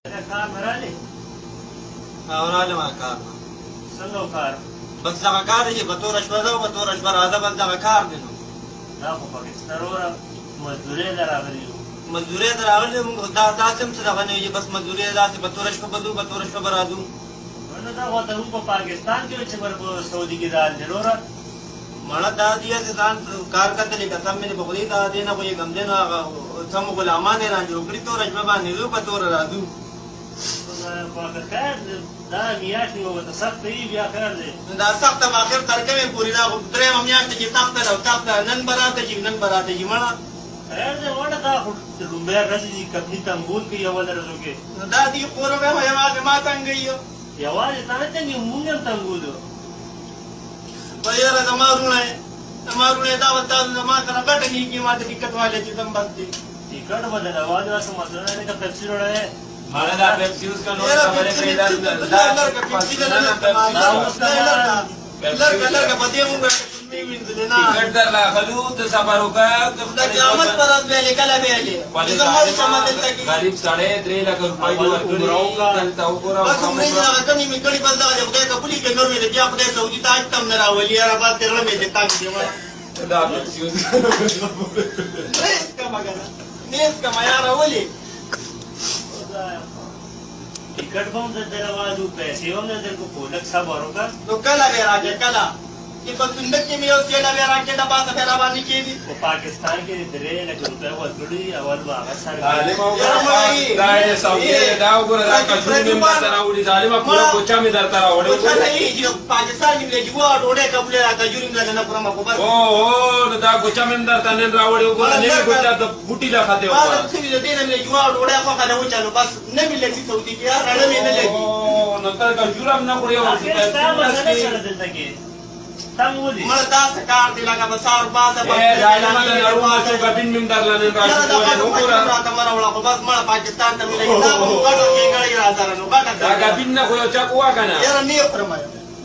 کار نه رالی راغلی ما کار نه څنګه کار بس دغه کار دی چې په توره شپه ده او په توره شپه راځه بس دغه کار دی نو دا خو پاکستان وروره مزدورۍ ته راغلي یو مزدورۍ ته راغلي موږ داسې هم څه دغه نه وي چې بس مزدورۍ داسې په توره شپه به ځو په توره شپه به راځو نو دا خو ته هم په پاکستان کې چې پر په سعودي کې دا دی وروره مړه دا دی چې ځان کار کتلې قسم مې په خدای دا دی نه خو یې ګم دی نو هغه سم غلامان یې رانجوړ کړي توره شپه باندې ځو په توره راځو خیر دا میاشت یو ورته سخته وي بیا خیر دی دا سخته به اخر تر کومې پورې دا خو درېیمه میاشت چې سخته ده او سخته نن به راته شي نن به راته شي مړه خیر دی وړه دا خو لومبۍ ورځې دي کتني تنګول کوي یوه ورځو کې نو دا دي خوره به یوازې ما تنګوي یوازې تا نه تنګي مونږ هم تنګولو په یاره زما وروڼه دا به تاسو زما سره ګټه کېږي ما ته ټکټ والی چې زم بس دی ټکټ به د رواج راسه مسله نه که پیپسي وړی مانا دا پیپسی اوس کا نور خبرې کوي دا لرګه په دې مونږ نه وینځلې نه ټکټ در راغلو ته سفر وکړه د قیامت پر ورځ به لیکله به یې غریب سړی 3 لک روپۍ دی ورکړي دلته وګوره بس عمرې چې هغه کمې مې کړي بس دغه د خدای قبولي کې نور مې د بیا خدای سعودي ته حج ته هم نه راولي یاره بس تېره مې دې تنګ دی دا پیپسی اوس نیس کمه کنه نیس کمه یاره ولې ټکټ به هم درته راوالو پیسې به هم درکو خو لږ صبر وکړه نو کله به راکړې کله چې په صندوق کې مې یو تېله به راکړې ډبه ته به راباندې کېږي په پاکستان کې 3 لک روپۍ ورکړي اول به هغه سر ظالم دا یې سعودي دا وګوره دا کجوري مې درته راوړي ظالمه پوره کوچا مې درته راوړې کوچا نه وي چې پاکستان کې مې جوړ ډوډۍ قبولې را کجوري مې نه خورم خو بس او دا کوچا مې درته نن راوړې وګوره نه کوچا د بوټي لا خاطه وګوره ما څه دې دې نه مې جوړ ډوډۍ خو کنه وچالو بس نه مې لګي سعودي کې یار نه مې نه لګي او نو تر کجورم نه خوري او مړه داسې کار دی لکه به سهار باده راته مه راوړه خو بس مړه پاکستان ته مې لګي دا خو ګټو کې ګړی راځره نو ګټه یاره نه یې خورم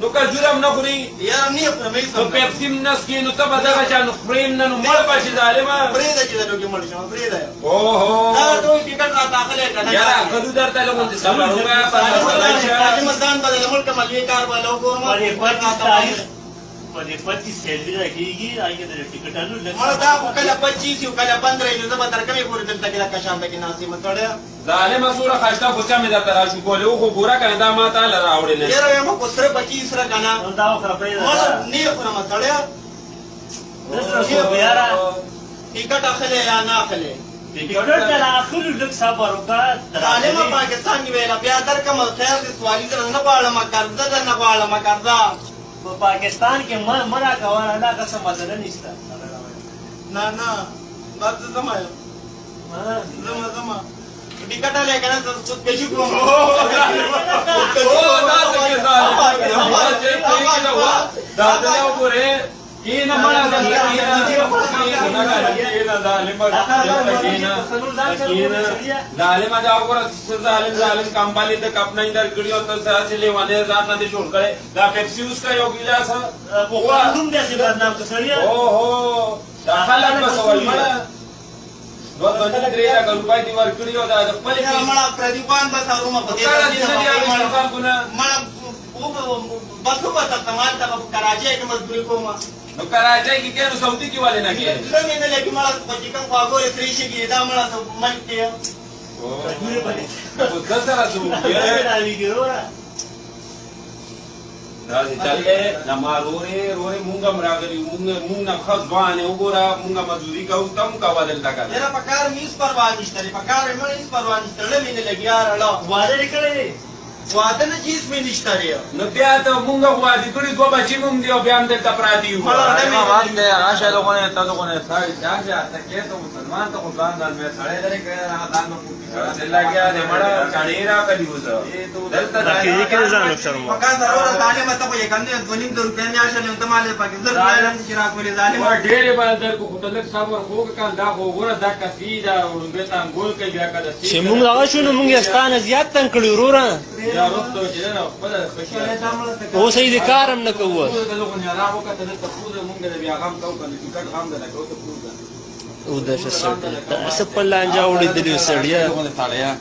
نو کجورم نه خوري یاره نه یې خورم نو پیپسي م نس کې نو ته به دغه چا نو خورې نه نو مړ به شي ظالمه پرېږده چې د ټوکې مړ شم پرېږده اوهو دا ټول ټکټ راته اخلی که نه یاره کدو درته لږ صبر وکړه حاجي مردان به د ملکه ملوي کار به له وګورم په دې 25 سیلري راکېږي هغې د ټکټانو مړه دا خو کله 25 وي کله 15 وي نو زه به تر کومې پورې دلته کې لکه شانته کې ناست یم سړیه ظالمه څومره ښایسته کوڅه مې درته راشو کولې و خو ګوره که نه دا ما تاله راوړې نه یاره وایم خو سره 25 سره که نه دا وخوره پرېږده مړه نه یې خورم سړیه یاره ټکټ اخلی یا نه اخلی ټکټ ته راخلو لږ صبر وکړه ظالمه پاکستان کې ویله بیا درکړم خیر دې سوالي در نه غواړم قرضه در نه غواړم قرضه په پاکستان کې مه راکوه دا قسم مسله نشته نه نه بس زه ځم یم ځم ټکټ هلی که نه زه خودکشي کوم کینا مړه ظالمه دا وګوره ظالم کمبالي د کپنۍ درکړي او ته سره چې لیوانې ځان نه دې جوړ کړی دا پیپسي اوس کا یو ګیلاس نوم داسې بدنام که سړیه اوهو دا خلک به څه وایي مړه 2-3 لک روپۍ دې ورکړي او دا د خپلې مړه پردي خوان بس ارومه په دې مړه بس وبته مالته په کراچۍ کې مزدوري کوم نو کراچۍ کې کینو سعودي کې والے نه کې لږ نه لګي مړه په چې کوم خواږه ترې شي کې دا مړه ملک کې او دا سره څه دا چې چلې نمارورې مونږه راغلي مونږ نه خاص ځوان وګوره مونږه مزدوري کوو تم کوه دلته کا یاره په کار مې هېڅ پروا نشته په کار مې هېڅ پروا نشته لږ مې نه لګي یاره واده دې کړی واده نه چې هېڅ مې نشته نو بیا ته مونږه واده کړي 2 بچي مونږ دي او بیا هم دلته پراته یو لګیا دې مړه چاڼې راغلي اوس دلته پکا ضروره ظالمه ته خو یې کنده 2.5 روپۍ میاشت یم ته مالې پکې زر روپۍ چې راکولې ظالمه ډېرې به درکو خو ته لږ صبر وکړه که دا خو وګوره دا کسي ده وړومبۍ ته انګول کوي بیا که چې مونږ هغه شو نو مونږ یې ستا نه زیات تنګ کړي وروره یا رستو چې نه خپله خوشي اوس یې د کار هم نه کوو مونږ د بیا غم کوو که د ټکټ غم ده لکه اوس او دا څه سړی دا څه په لانجه وړېدلي سړیه سړیه